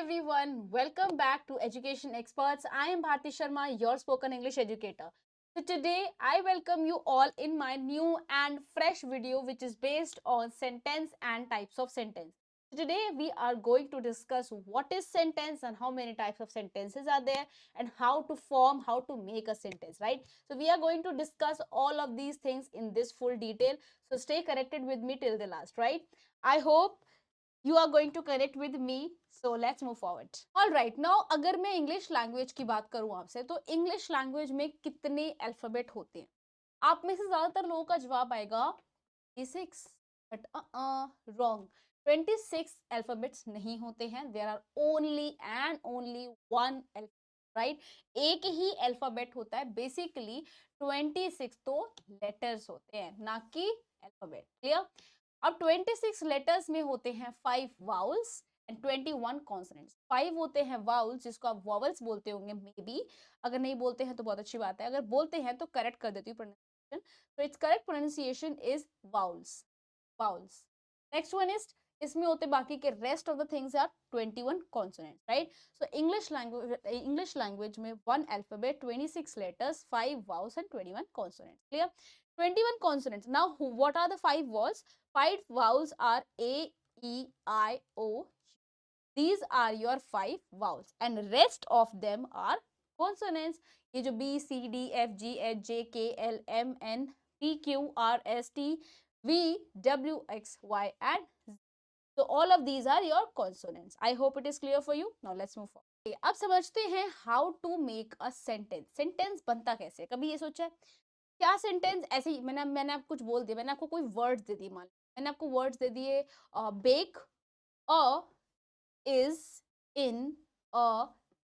everyone, welcome back to Education Experts. I am Bharti Sharma, your spoken English educator. So today I welcome you all in my new and fresh video which is based on sentence and types of sentence. So today we are going to discuss what is sentence and how many types of sentences are there and how to form, how to make a sentence, right? So we are going to discuss all of these things in this full detail. So stay connected with me till the last, right? I hope you are going to connect with me. So let's move forward. All right, now अगर मैं English language की बात करूं आपसे तो English language में कितने alphabet होते हैं? आप में से ज्यादातर लोगों का जवाब आएगा 26, बट रॉन्ग। 26 अल्फाबेट्स नहीं होते हैं। There are only and only one, right? एक ही अल्फाबेट होता है। बेसिकली 26 तो लेटर्स होते हैं, ना कि अल्फाबेट। क्लियर? अब 26 लेटर्स में होते हैं 5 वाउल्स एंड 21 कॉन्सोनेंट्स। 5 होते हैं वाउल्स, जिसको आप वॉवल्स बोलते होंगे मे बी। अगर नहीं बोलते हैं तो बहुत अच्छी बात है, अगर बोलते हैं तो करेक्ट कर देती हूँ pronunciation. So its correct pronunciation is vowels. Vowels. Next one is इसमें होते बाकी के rest of the things are 21 consonants, right? So English language में one alphabet, 26 letters, 5 vowels and 21 consonants. Clear? 21 consonants. Now what are the 5 vowels? 5 vowels are A, E, I, O. These are your 5 vowels and rest of them are consonants. ये जो B, C, D, F, G, H, J, K, L, M, N, P, Q, R, S, T, V, W, X, Y and Z. So all of these are your consonants. I hope it is clear for you. Now let's move forward. अब समझते हैं how to make a sentence. Sentence बनता कैसे? कभी ये सोचा है क्या सेंटेंस ऐसे ही मैंने आपको कुछ बोल दिया, मैंने आपको कोई वर्ड्स दे दिए, मान मैंने आपको वर्ड्स दे दिए, bake a is in a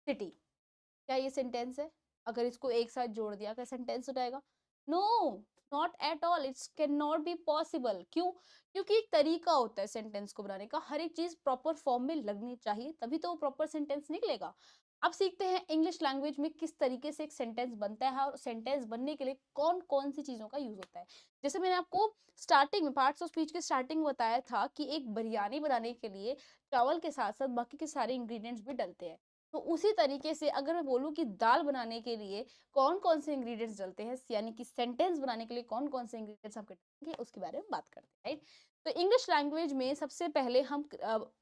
city. क्या ये सेंटेंस है? अगर इसको एक साथ जोड़ दिया क्या सेंटेंस हो जाएगा? No, not at all, it's can not be possible. क्यों? क्योंकि एक तरीका होता है सेंटेंस को बनाने का। हर एक चीज प्रॉपर फॉर्म में लगनी चाहिए, तभी तो वो प्रॉपर सेंटेंस निकलेगा। अब सीखते हैं इंग्लिश लैंग्वेज में किस तरीके से एक सेंटेंस बनता है और सेंटेंस बनने के लिए कौन कौन सी चीजों का यूज होता है। जैसे मैंने आपको स्टार्टिंग में पार्ट्स ऑफ स्पीच के स्टार्टिंग में बताया था कि एक बिरयानी बनाने के लिए चावल के साथ साथ बाकी के सारे इंग्रेडिएंट्स भी डलते हैं। तो उसी तरीके से अगर मैं बोलूँ कि दाल बनाने के लिए कौन कौन से इंग्रेडिएंट्स डलते हैं, यानी कि सेंटेंस बनाने के लिए कौन कौन से इंग्रेडिएंट्स आपके डलेंगे, उसके बारे में बात करते हैं, राइट? तो इंग्लिश लैंग्वेज में सबसे पहले हम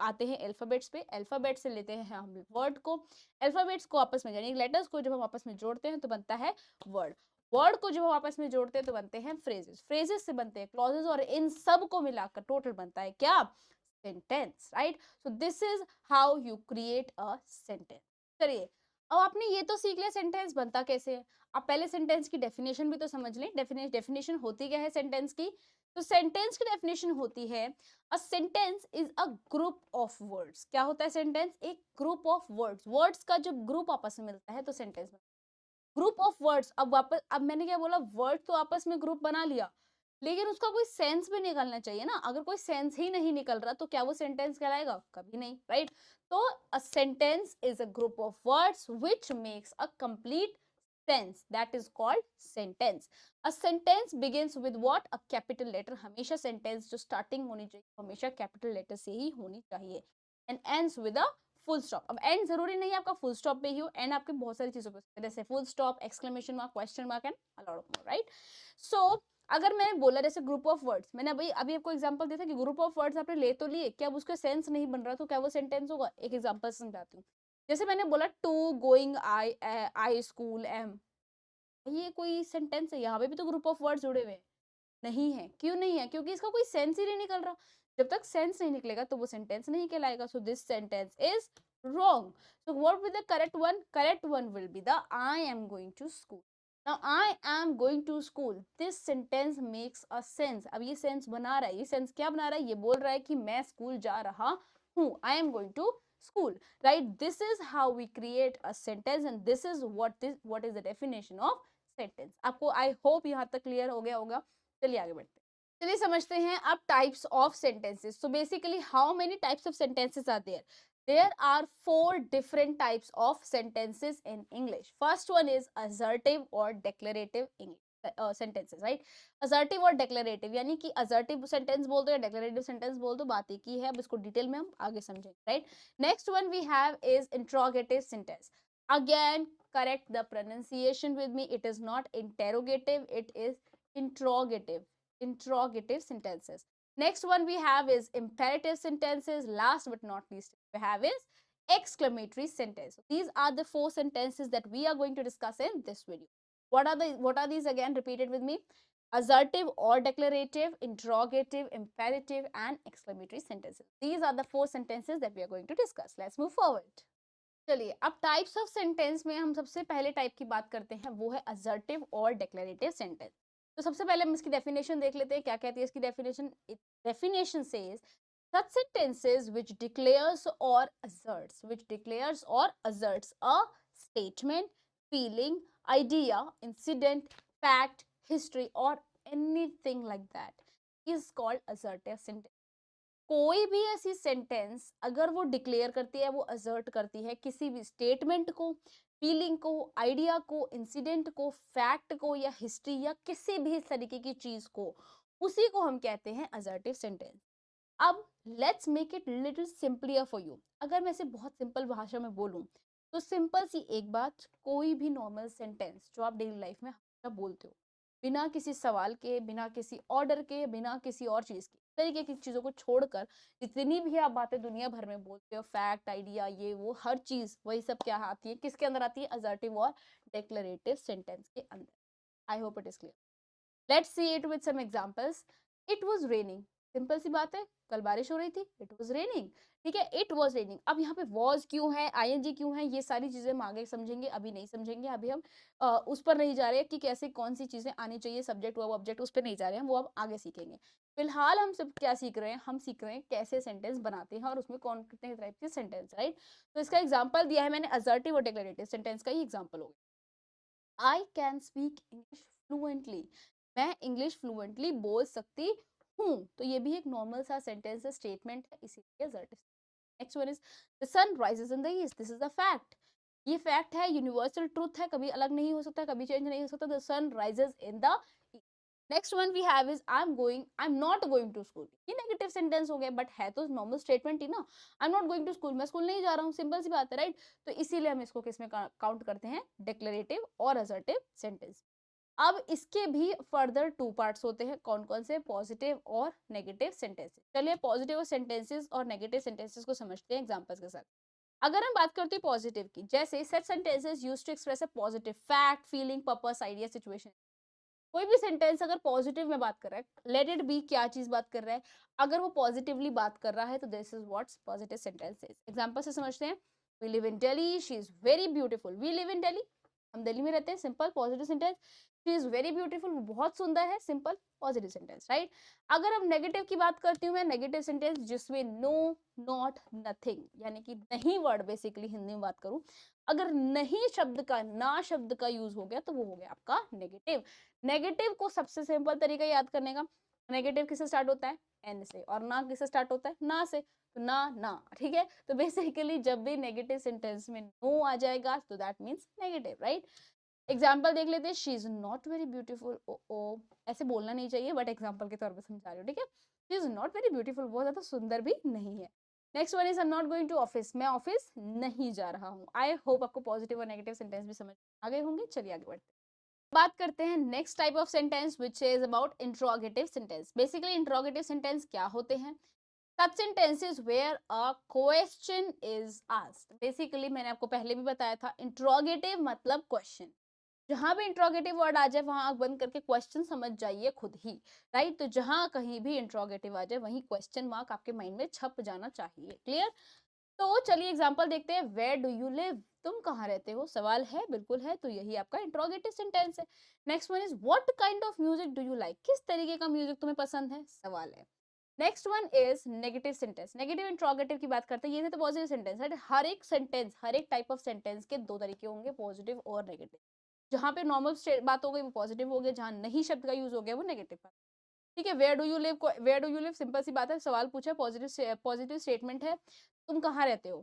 आते हैं अल्फाबेट्स पे। अल्फाबेट से लेते हैं हम वर्ड को। अल्फाबेट्स को आपस में यानी लेटर्स को जब हम आपस में जोड़ते हैं तो बनता है वर्ड। वर्ड को जब हम आपस में जोड़ते हैं तो बनते हैं फ्रेजेस। फ्रेजेस से बनते हैं क्लॉजेस और इन सब को मिलाकर टोटल बनता है क्या? Sentence, right? So this is how you create a sentence. चलिए, अब आपने ये तो सीख लिया सेंटेंस बनता कैसे है। अब पहले सेंटेंस की डेफिनेशन भी तो समझ लें। डेफिनेशन होती क्या है सेंटेंस की? तो सेंटेंस की डेफिनेशन होती है अ sentence is a group of words. क्या होता है सेंटेंस? एक ग्रुप ऑफ वर्ड्स। वर्ड्स का जब ग्रुप आपस में मिलता है तो सेंटेंस। ग्रुप ऑफ वर्ड्स, अब वापस अब मैंने क्या बोला, वर्ड तो आपस में ग्रुप बना लिया, लेकिन उसका कोई सेंस भी निकलना चाहिए ना। अगर कोई सेंस ही नहीं निकल रहा तो क्या वो सेंटेंस कहलाएगा? कभी नहीं, राइट? तो a sentence is a group of words which makes a complete sense, that is called sentence. A sentence begins with what? A capital letter. हमेशा सेंटेंस जो स्टार्टिंग होनी चाहिए हमेशा कैपिटल लेटर से ही होनी चाहिए। And ends with a full stop. अब एंड जरूरी नहीं है आपका फुल स्टॉप पे ही हो, एंड आपके बहुत सारी चीजों पे जैसे full stop, exclamation mark, question mark and a lot of more, right? So अगर मैंने बोला जैसे ग्रुप ऑफ वर्ड्स, मैंने अभी आपको एग्जांपल दिया था कि ग्रुप ऑफ वर्ड्स आपने ले तो लिए, क्या अब उसका सेंस नहीं बन रहा तो क्या वो सेंटेंस होगा? एक एग्जांपल समझाती हूँ। जैसे मैंने बोला to going I school am, ये कोई सेंटेंस है? यहाँ पे भी तो ग्रुप ऑफ वर्ड्स जुड़े हुए हैं। नहीं है। क्यों नहीं है? क्योंकि इसका कोई सेंस ही नहीं निकल रहा। जब तक सेंस नहीं निकलेगा तो वो सेंटेंस नहीं कहलाएगा। So this sentence is wrong. So what will the correct one? Correct one will be the I am going to school. Now I am going to school. This sentence makes a sense. अब ये sense बना रहा है। ये sense क्या बना रहा है? ये बोल रहा है कि मैं स्कूल जा रहा हूँ। I am going to school. Right? This is how we create a sentence and this is what is the definition of sentence. आपको I hope यहाँ तक क्लियर हो गया होगा। चलिए आगे बढ़ते हैं। चलिए समझते हैं अब types of sentences. So basically how many types of sentences are there? There are 4 different types of sentences in English. First one is assertive or declarative English. Sentences, right. Assertive और डिक्लेरेटिव, यानी कि assertive sentence बोल दो या declarative sentence बोल दो, बात एक ही है, अब इसको डिटेल में हम आगे समझेंगे, right. Next one we have is interrogative sentence. Again correct the pronunciation with me, it is not interrogative, it is interrogative, interrogative sentences. Next one we have is imperative sentences. Last but not least, we have is exclamatory sentence. These are the 4 sentences that we are going to discuss in this video. What are these again? Repeat it with me. Assertive or declarative, interrogative, imperative, and exclamatory sentences. These are the 4 sentences that we are going to discuss. Let's move forward. चलिए, अब types of sentence में हम सबसे पहले type की बात करते हैं, वो है असर्टिव और डिक्लेरेटिव सेंटेंस। तो सबसे पहले हम इसकी डेफिनेशन देख लेते हैं, क्या कहती है इसकी definition. Definition says such sentences which declares or asserts a statement, feeling, idea, incident, fact, history or anything like that is called assertive sentence. कोई भी ऐसी सेंटेंस अगर वो डिक्लेयर करती है, वो असर्ट करती है किसी भी स्टेटमेंट को, फीलिंग को, आइडिया को, इंसिडेंट को, फैक्ट को या हिस्ट्री या किसी भी इस तरीके की चीज को, उसी को हम कहते हैं असर्टिव सेंटेंस। अब let's make it little simplier for you. अगर मैं इसे बहुत सिंपल भाषा में बोलूं तो सिंपल सी एक बात, कोई भी नॉर्मल सेंटेंस जो आप डेली लाइफ में हमेशा बोलते हो, बिना किसी सवाल के, बिना किसी ऑर्डर के, बिना किसी और चीज के, तरीके की चीजों को छोड़कर जितनी भी आप बातें दुनिया भर में बोलते हो, फैक्ट, आइडिया, ये वो हर चीज, वही सब क्या आती है, किसके अंदर आती है, असर्टिव और डिक्लेरेटिव सेंटेंस के अंदर। I hope it is clear. Let's see it with some examples. It was raining, simple सी बात है, कल बारिश हो रही थी, इट वाज रेनिंग, ठीक है, इट वाज रेनिंग। अब यहाँ पे वाज क्यों है, आईएनजी क्यों है, ये सारी चीजें हम आगे समझेंगे, अभी नहीं समझेंगे। अभी हम उस पर नहीं जा रहे कि कैसे कौन सी चीजें आनी चाहिए, सब्जेक्ट वर्ब ऑब्जेक्ट, उस पर नहीं जा रहे हैं, वो अब आगे सीखेंगे। फिलहाल हम सब क्या सीख रहे हैं, हम सीख रहे हैं कैसे सेंटेंस बनाते हैं और उसमें कौन कितने टाइप के सेंटेंस, राइट। तो इसका एग्जाम्पल दिया है मैंने, असर्टिव और डिक्लेरेटिव सेंटेंस का ही एग्जाम्पल होगा। I can speak English fluently, मैं इंग्लिश फ्लुएंटली बोल सकती हूँ। तो ये भी एक नॉर्मल सा सेंटेंस है, स्टेटमेंट है, इसीलिए assertive. Next one is the sun rises in the east, this is a fact. ये फैक्ट है, यूनिवर्सल ट्रूथ है, कभी अलग नहीं हो सकता, कभी चेंज नहीं हो सकता। The sun rises in the. Next one we have is I am not going to school. ये नेगेटिव सेंटेंस हो गया, बट है तो नॉर्मल स्टेटमेंट ही ना। I am not going to school, मैं स्कूल नहीं जा रहा हूँ, सिंपल सी बात है, राइट। तो इसीलिए हम इसको किस में काउंट करते हैं, डिक्लेरेटिव और असर्टिव सेंटेंस। अब इसके भी फर्दर 2 पार्ट्स होते हैं, कौन कौन से, पॉजिटिव और नेगेटिव सेंटेंसेस। चलिए पॉजिटिव सेंटेंसेस और नेगेटिव सेंटेंसेस को समझते हैं एग्जांपल्स के साथ। अगर हम बात करते हैं पॉजिटिव की, जैसे such sentences used to express a positive fact, feeling, purpose, idea, situation. कोई भी सेंटेंस अगर पॉजिटिव में बात कर रहा है, लेट इट बी क्या चीज बात कर रहा है, अगर वो पॉजिटिवली बात कर रहा है तो this is what's positive sentences. Example से समझते हैं। We live in Delhi, she is very beautiful. We live in Delhi, हम दिल्ली में रहते हैं, simple positive sentence. She is very beautiful, वो बहुत सुंदर है, सिंपल पॉजिटिव सेंटेंस, राइट। अगर हम नेगेटिव की बात करती हूँ मैं, नेगेटिव सेंटेंस जिसमें नो, नॉट, नथिंग, यानी कि नहीं वर्ड, बेसिकली हिंदी में बात करूं, अगर नहीं शब्द का, ना शब्द का यूज हो गया तो वो हो गया आपका नेगेटिव। नेगेटिव को सबसे सिंपल तरीका याद करने का, नेगेटिव किससे स्टार्ट होता है, एन से, और ना किससे स्टार्ट होता है, ना से। तो ना ना, ठीक है। तो बेसिकली जब भी नेगेटिव सेंटेंस में नो आ जाएगा तो that means negative, right. Example देख लेते हैं। She is not very beautiful, ओ ऐसे बोलना नहीं चाहिए, बट एग्जाम्पल के तौर पर समझा रही हूँ, ठीक है। She is not very beautiful, बहुत ज्यादा सुंदर भी नहीं है। Next one is I am not going to office, मैं ऑफिस नहीं जा रहा हूँ। आई होप आपको पॉजिटिव और नेगेटिव सेंटेंस भी समझ आ गए होंगे। चलिए आगे बढ़ते हैं। बात करते हैं next type of sentence which is about interrogative sentence. Basically interrogative sentence क्या होते हैं, such sentences where a question is asked। Basically मैंने आपको पहले भी बताया था, इंट्रोगेटिव मतलब क्वेश्चन। जहां भी इंट्रोगेटिव वर्ड आ जाए वहां आंख बंद करके क्वेश्चन समझ जाइए खुद ही, राइट। तो जहां कहीं भी इंट्रोगेटिव आ जाए वहीं क्वेश्चन मार्क आपके माइंड में छप जाना चाहिए, क्लियर। तो चलिए एग्जांपल देखते हैं। वेयर डू यू लिव, तुम कहाँ रहते हो, सवाल है, बिल्कुल है, तो यही आपका इंट्रोगेटिव सेंटेंस है। Next one is what kind of music do you like, किस तरीके का म्यूजिक तुम्हें पसंद है, सवाल है। Next one is negative sentence. Negative interrogative की बात करते हैं, ये तो पॉजिटिव सेंटेंस है। हर एक सेंटेंस, हर एक टाइप ऑफ सेंटेंस के 2 तरीके होंगे, पॉजिटिव और नेगेटिव। जहां पे नॉर्मल बात हो गई वो पॉजिटिव हो गया, जहां नहीं शब्द का यूज हो गया वो नेगेटिव बात, ठीक है। Where do you live, where do you live simple सी बात है, सवाल पूछा, पॉजिटिव पॉजिटिव स्टेटमेंट है, तुम कहाँ रहते हो।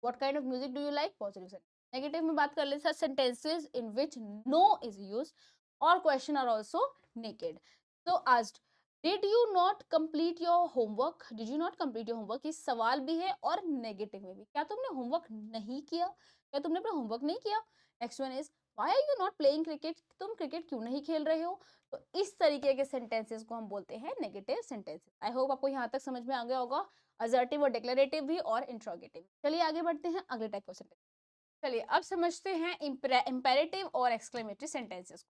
What kind of music do you like, positive sentence. Negative में बात कर ले such sentences in which no is used, or question are also naked. So asked, did you not complete your homework? Did you not complete your homework? इस सवाल भी है और negative में भी, क्या तुमने होमवर्क नहीं किया, क्या तुमने अपना होमवर्क नहीं किया. Next one is why are you not playing cricket, तुम क्रिकेट क्यों नहीं खेल रहे हो. तो इस तरीके के सेंटेंसेस को हम बोलते हैं नेगेटिव सेंटेंसेस. आई होप आपको यहाँ तक समझ में आ गया होगा, असर्टिव और डिक्लेरेटिव भी और इंट्रोगेटिव. चलिए आगे बढ़ते हैं अगले टाइप ऑफ सेंटेंस. चलिए अब समझते हैं इंपेरेटिव और एक्सक्लेमेटरी सेंटेंसेस को.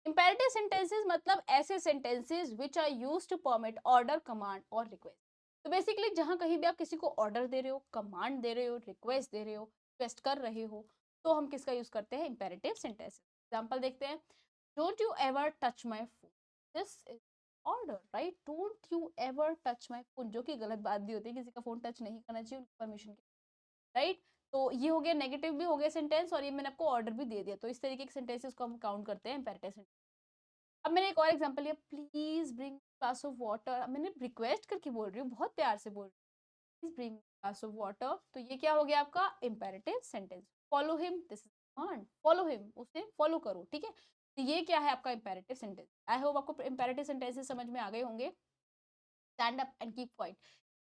इंपेरेटिव सेंटेंसेस मतलब ऐसे sentences which are used to permit order, command और रिक्वेस्ट. तो बेसिकली जहां कहीं भी आप किसी को ऑर्डर दे रहे हो, कमांड दे रहे हो, रिक्वेस्ट दे रहे हो, रिक्वेस्ट कर रहे हो, तो हम किसका यूज करते हैं, इंपेरेटिव सेंटेंसेस. एग्जांपल देखते हैं. Don't you ever touch my phone, this is order, right. Don't you ever touch my phone, जो कि गलत बात भी होती है, किसी का फोन टच नहीं करना चाहिए उनकी परमिशन के, राइट. तो ये हो गया नेगेटिव भी हो गया सेंटेंस, और ये मैंने आपको ऑर्डर भी दे दिया. तो इस तरीके के सेंटेंसेस को हम काउंट करते हैं इंपेरेटिव सेंटेंस. अब मैंने एक और एग्जांपल लिया, please bring glass of water. मैंने रिक्वेस्ट करके बोल रही हूँ, बहुत प्यार से बोल रही हूँ, please bring glass of water. तो ये क्या हो गया आपका imperative sentence. Follow him, this is command. Follow him, उसे फॉलो करो, ठीक है. तो ये क्या है आपका इंपेरेटिव सेंटेंस. आई होप आपको इंपेरेटिव सेंटेंसेस समझ में आ गए होंगे. Stand up and keep quiet,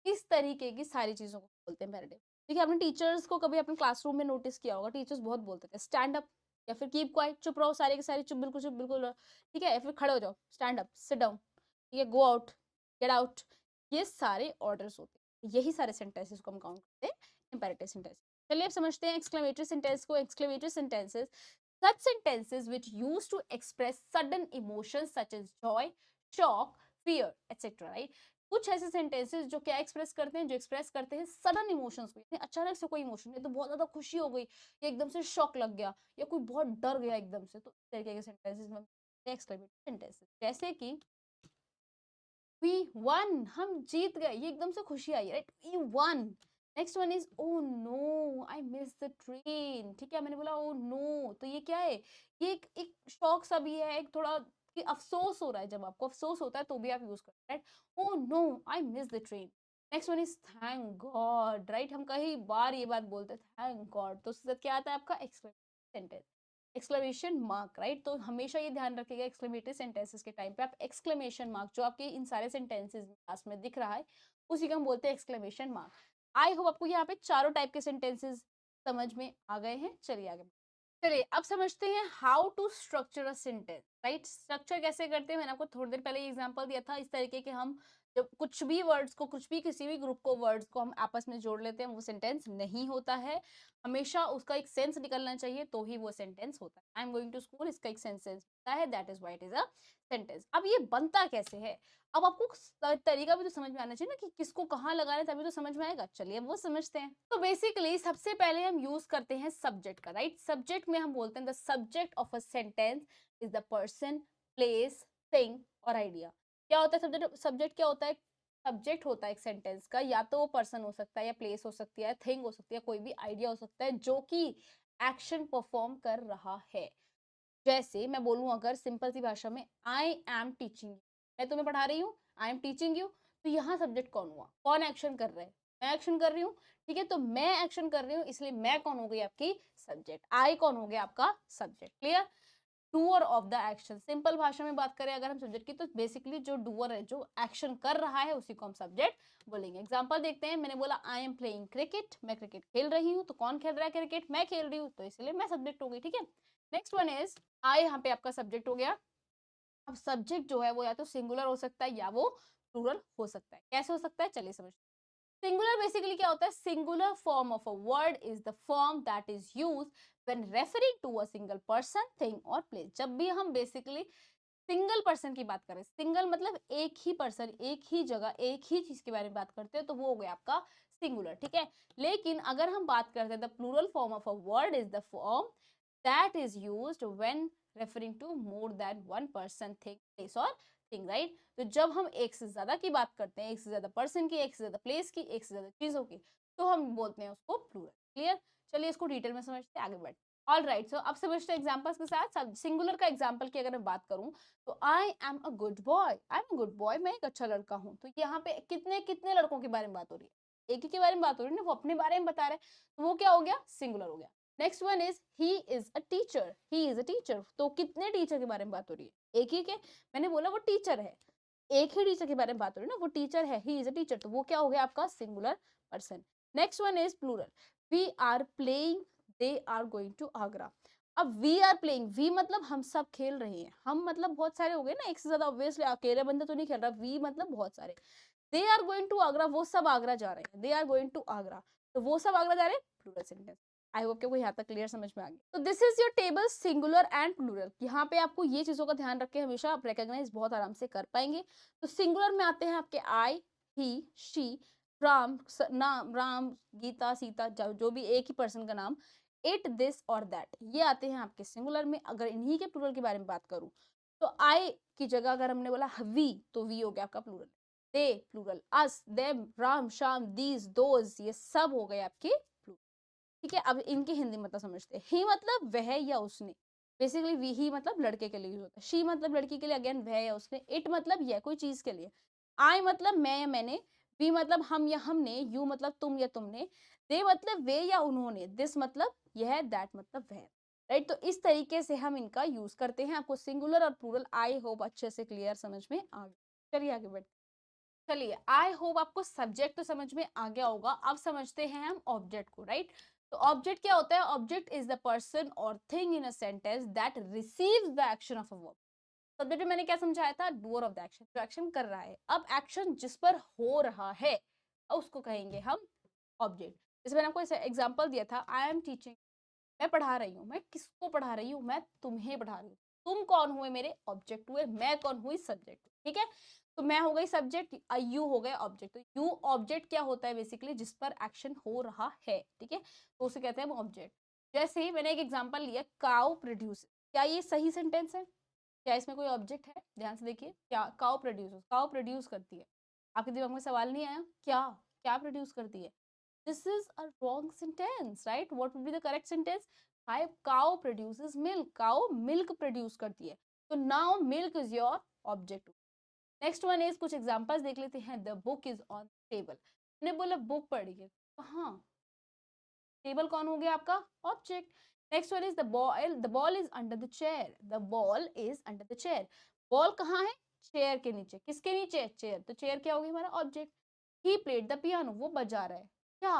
इस तरीके की सारी चीजों को बोलते हैं इंपेरेटिव. देखिए आपने टीचर्स को कभी अपने क्लासरूम में नोटिस किया होगा, टीचर्स बहुत बोलते थे स्टैंड अप या फिर कीप क्वाइट, चुप रहो सारे के सारे, चुप बिल्कुल रहो. ठीक है, या फिर खड़े हो जाओ, स्टैंड अप, सिट डाउन, ठीक है, गो आउट, गेट आउट. ये सारे ऑर्डर्स होते हैं. यही सारे सेंटेंसेस को हम काउंट करते हैं इंपेरेटिव सेंटेंस. चलिए अब समझते हैं एक्सक्लेमेटरी सेंटेंस को. Exclamatory sentences such sentences which used to express sudden emotions such as joy, shock, fear, etc. right. कुछ ऐसे सेंटेंसेस जो क्या एक्सप्रेस करते हैं, जो एक्सप्रेस करते हैं सडन इमोशंस को. अचानक से कोई इमोशन है, तो बहुत ज्यादा खुशी हो गई, या एकदम से शॉक लग गया, या कोई बहुत डर गया एकदम से. तो इस तरीके के सेंटेंसेस में एक्सक्लेमेटरी सेंटेंसेस. जैसे कि वी वन, हम जीत गए, ये एकदम से खुशी आई, right. We won. Next one is oh no I miss the train. ठीक है, मैंने बोला ओ नो, तो ये क्या है, ये एक शॉक सा भी है, एक थोड़ा कि अफसोस हो रहा है. जब आपको अफसोस होता है तो भी आप यूज करते हैं, right. Oh no I miss the train. Next one is thank God, right. हम कई बार ये बात बोलते हैं थैंक गॉड, तो उससे क्या आता है आपका exclamation sentence, exclamation mark, right. तो हमेशा ये ध्यान रखिएगा एक्सक्लेमेटरी सेंटेंसेस के टाइम पे आप एक्सक्लेमेशन मार्क जो आपके इन सारे सेंटेंसेस लास्ट में दिख रहा है, उसी को हम बोलते हैं एक्सक्लेमेशन मार्क. आई होप आपको यहाँ पे चारों टाइप के सेंटेंसेस समझ में आ गए हैं. चलिए आगे. चलिए अब समझते हैं how to structure a sentence, right. Structure कैसे करते हैं, मैंने आपको थोड़ी देर पहले एग्जांपल दिया था. इस तरीके के हम जब कुछ भी वर्ड्स को, कुछ भी किसी भी ग्रुप को वर्ड्स को हम आपस में जोड़ लेते हैं, वो सेंटेंस नहीं होता है. हमेशा उसका एक सेंस निकलना चाहिए तो ही वो सेंटेंस होता है. I am going to school, इसका एक सेंस होता है, that is why it is a sentence. अब ये बनता कैसे है, अब आपको तरीका भी तो समझ में आना चाहिए ना कि किसको कहाँ लगाना है, तभी तो समझ में आएगा. चलिए अब वो समझते हैं. तो बेसिकली सबसे पहले हम यूज करते हैं सब्जेक्ट का, राइट. सब्जेक्ट में हम बोलते हैं the subject of a sentence is the person, place, thing और आइडिया. क्या होता है सब्जेक्ट, सब्जेक्ट क्या होता है, सब्जेक्ट होता है एक सेंटेंस का, या तो वो पर्सन हो सकता है, या प्लेस हो सकती है, थिंग हो सकती है, कोई भी आइडिया हो सकता है जो कि एक्शन परफॉर्म कर रहा है. जैसे मैं बोलूं अगर सिंपल सी भाषा में, आई एम टीचिंग यू, मैं तुम्हें पढ़ा रही हूँ, आई एम टीचिंग यू. तो यहाँ सब्जेक्ट कौन हुआ, कौन एक्शन कर रहा है, मैं एक्शन कर रही हूँ. ठीक है, तो मैं एक्शन कर रही हूँ, इसलिए मैं कौन हो गई आपकी सब्जेक्ट, आई कौन हो गया आपका subject. Clear. Doer of the action, simple भाषा में बात करें अगर हम सब्जेक्ट की, तो बेसिकली जो डूअर है, जो एक्शन कर रहा है, उसी को हम सब्जेक्ट बोलेंगे. एग्जांपल देखते हैं. मैंने बोला आई एम प्लेइंग क्रिकेट, मैं क्रिकेट खेल रही हूँ. तो कौन खेल रहा है क्रिकेट, मैं खेल रही हूँ, तो इसलिए मैं सब्जेक्ट हो गई. ठीक है. नेक्स्ट वन इज आई, यहाँ पे आपका सब्जेक्ट हो गया. अब सब्जेक्ट जो है वो या तो सिंगुलर हो सकता है या वो प्लूरल हो सकता है. कैसे हो सकता है, चलिए समझते हैं. सिंगुलर बेसिकली क्या होता है, singular form of a word is the form that is used when referring to a single person, thing और प्लेस. जब भी हम बेसिकली सिंगल पर्सन की बात करें, सिंगल मतलब एक ही पर्सन, एक ही जगह, एक ही चीज के बारे में बात करते हैं, तो वो हो गया आपका सिंगुलर. ठीक है. लेकिन अगर हम बात करते हैं the plural form of a word is the form that is used when referring to more than one person, thing, place और थिंग, राइट. तो जब हम एक से ज्यादा की बात करते हैं, एक से ज्यादा पर्सन की, एक से ज्यादा प्लेस की, एक से ज्यादा चीजों की, तो हम बोलते हैं उसको प्लूरल. क्लियर. चलिए इसको डिटेल में समझते हैं, आगे बढ़ते हैं. All right. सो अब समझते हैं एग्जाम्पल्स के साथ. सिंगुलर का एग्जाम्पल की अगर मैं बात करूं, तो I am a good boy, I am a good boy, मैं एक अच्छा लड़का हूं. तो यहाँ पे कितने कितने लड़कों के बारे में बात हो रही है, एक ही के बारे में बात हो रही है ना, वो अपने बारे में बता रहे हैं, तो वो क्या हो गया, सिंगुलर हो गया. Next one is he is a teacher, he is a teacher. तो कितने टीचर के बारे में बात हो रही है? एक ही के, मैंने बोला वो टीचर है, एक ही टीचर के बारे में बात हो रही है ना, वो टीचर है, ही इज अ टीचर, तो वो क्या हो गया आपका singular person. Next one is plural, we are playing, they are going to Agra. अब वी आर प्लेइंग, वी मतलब हम सब खेल रहे हैं, हम मतलब बहुत सारे हो गए ना, एक से ज्यादा, ऑब्वियसली अकेले बंदे तो नहीं खेल रहा, वी मतलब बहुत सारे। They are going to Agra, वो सब आगरा जा रहे हैं, they are going to Agra, तो वो सब आगरा जा रहे हैं, प्लूरल सेंटेंस। आई होप कि यहाँ तक क्लियर समझ में आ गया। तो this is your table singular and plural. यहाँ पे आपको ये चीजों का ध्यान रख के हमेशा आप रिकॉग्नाइज बहुत आराम से कर पाएंगे। तो सिंगुलर में आते हैं आपके आई, ही, शी, राम, नाम, राम, गीता, सीता, जो भी एक ही पर्सन का नाम, इट, दिस और दैट, ये आते हैं आपके सिंगुलर में। अगर इन्हीं के प्लूरल के बारे में बात करूं तो आई की जगह अगर हमने बोला वी, तो वी हो गया आपका plural. They plural, us, them, Ram, Shyam, these, those, ये सब हो गए आपके प्लूरल। ठीक है, अब इनकी हिंदी मतलब समझते हैं। ही मतलब वह या उसने, बेसिकली वी ही मतलब लड़के के लिए यूज होता है, शी मतलब लड़की के लिए, अगेन वह या उसने, इट मतलब यह कोई चीज के लिए, आई मतलब मैं या मैंने, वी मतलब हम या हमने, यू मतलब तुम या तुमने, दे मतलब वे या उन्होंने, दिस मतलब यह, दैट मतलब वह। राइट, तो इस तरीके से हम इनका यूज करते हैं। आपको सिंगुलर और प्लूरल आई होप अच्छे से क्लियर समझ में आ गया। चलिए आगे बढ़ते। चलिए, आई होप आपको सब्जेक्ट तो समझ में आ गया होगा। अब समझते हैं हम ऑब्जेक्ट को। राइट, तो ऑब्जेक्ट क्या होता है? ऑब्जेक्ट इज द पर्सन और thing in a sentence that receives the action of a verb. Subject में मैंने क्या समझाया था? डूअर ऑफ द एक्शन, जो एक्शन कर रहा है। अब एक्शन जिस पर हो रहा है उसको कहेंगे हम ऑब्जेक्ट। जैसे मैंने आपको एग्जांपल दिया था, आई एम टीचिंग, मैं पढ़ा रही हूँ। मैं किसको पढ़ा रही हूँ? मैं तुम्हें पढ़ा रही हूँ। तुम कौन हुए? मेरे ऑब्जेक्ट हुए। मैं कौन हुई? सब्जेक्ट। ठीक है, तो मैं हो गई सब्जेक्ट, यू हो गए ऑब्जेक्ट। तो यू ऑब्जेक्ट क्या होता है? बेसिकली जिस पर एक्शन हो रहा है। ठीक है, तो उसे कहते हैं ऑब्जेक्ट। जैसे ही मैंने एक एग्जांपल लिया, काउ प्रोड्यूस, क्या ये सही सेंटेंस है? क्या इसमें कोई ऑब्जेक्ट है? ध्यान से देखिए, क्या काउ प्रोड्यूस, काउ प्रोड्यूस करती है। आपके दिमाग में सवाल नहीं आया क्या? क्या प्रोड्यूस करती है? This is a wrong sentence, right? What would be the correct sentence? Hi, cow produces milk. Cow milk produce करती है। तो now milk is your object. Next one is, कुछ examples देख लेते हैं। The book is on the table. मैंने बोला book पढ़ी है, कहाँ? Table कौन हो गया आपका? Object. Next one is the ball. The ball is under the chair. The ball is under the chair. Ball कहाँ है? Chair के नीचे। किसके नीचे? Chair. तो chair क्या होगी हमारा? Object. He played the piano. वो बजा रहा है। क्या?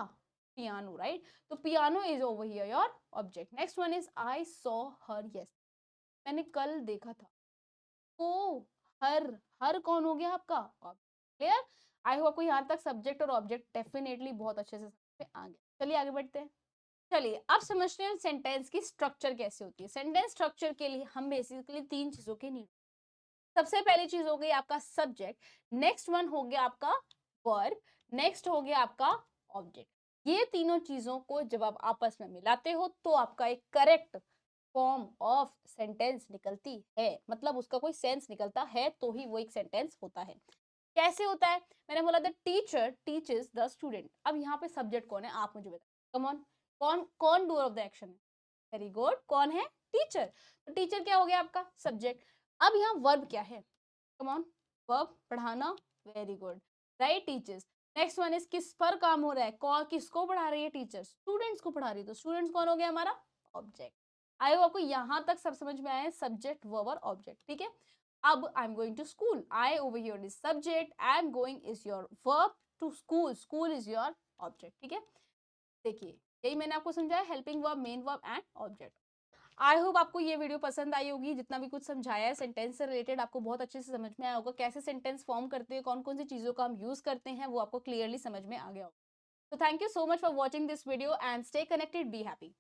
Piano, right? तो piano is over here your object. Next one is I saw her yes. मैंने कल देखा था। ओ, हर, हर कौन हो गया आपका? क्लियर? आई होप आपको यहाँ तक सब्जेक्ट और ऑब्जेक्ट डेफिनेटली बहुत अच्छे से समझ में आ गया। चलिए आगे बढ़ते हैं। चलिए अब समझते हैं सेंटेंस की स्ट्रक्चर कैसे होती है। सेंटेंस स्ट्रक्चर के लिए हम बेसिकली तीन चीजों की नीड। सबसे पहली चीज हो गई आपका सब्जेक्ट, नेक्स्ट वन हो गया आपका वर्ब, नेक्स्ट हो गया आपका ऑब्जेक्ट। ये तीनों चीजों को जब आप आपस में मिलाते हो तो आपका एक करेक्ट फॉर्म ऑफ सेंटेंस निकलती है, मतलब उसका कोई सेंस निकलता है तो ही वो एक सेंटेंस होता है। कैसे होता है? मैंने बोला the teacher teaches the student. अब यहाँ पे सब्जेक्ट कौन है आप मुझे बताओ, कम ऑन, कौन कौन डूअर ऑफ द एक्शन है? वेरी गुड, कौन है? टीचर। तो टीचर क्या हो गया आपका? सब्जेक्ट। अब यहाँ वर्ब क्या है? कम ऑन, वर्ब पढ़ाना, very good, right, teachers. Next one is किस पर काम हो रहा है? कौन किसको पढ़ा रही है? टीचर स्टूडेंट्स को पढ़ा रही है, तो स्टूडेंट्स कौन हो गया हमारा? ऑब्जेक्ट। आई होप आपको यहाँ तक सब समझ में आया है, सब्जेक्ट वर्ब और ऑब्जेक्ट। ठीक है, अब I am going to school, I over here is subject, I am going is your verb, to school, school is your object. ठीक है, देखिए यही मैंने आपको समझाया, helping verb, main verb and object. I hope आपको ये वीडियो पसंद आई होगी। जितना भी कुछ समझाया है सेंटेंस से रिलेटेड आपको बहुत अच्छे से समझ में आया होगा। कैसे सेंटेंस फॉर्म करते हैं, कौन कौन सी चीजों का हम यूज करते हैं, वो आपको क्लियरली समझ में आ गया होगा। तो thank you so much for watching this video and stay connected, be happy.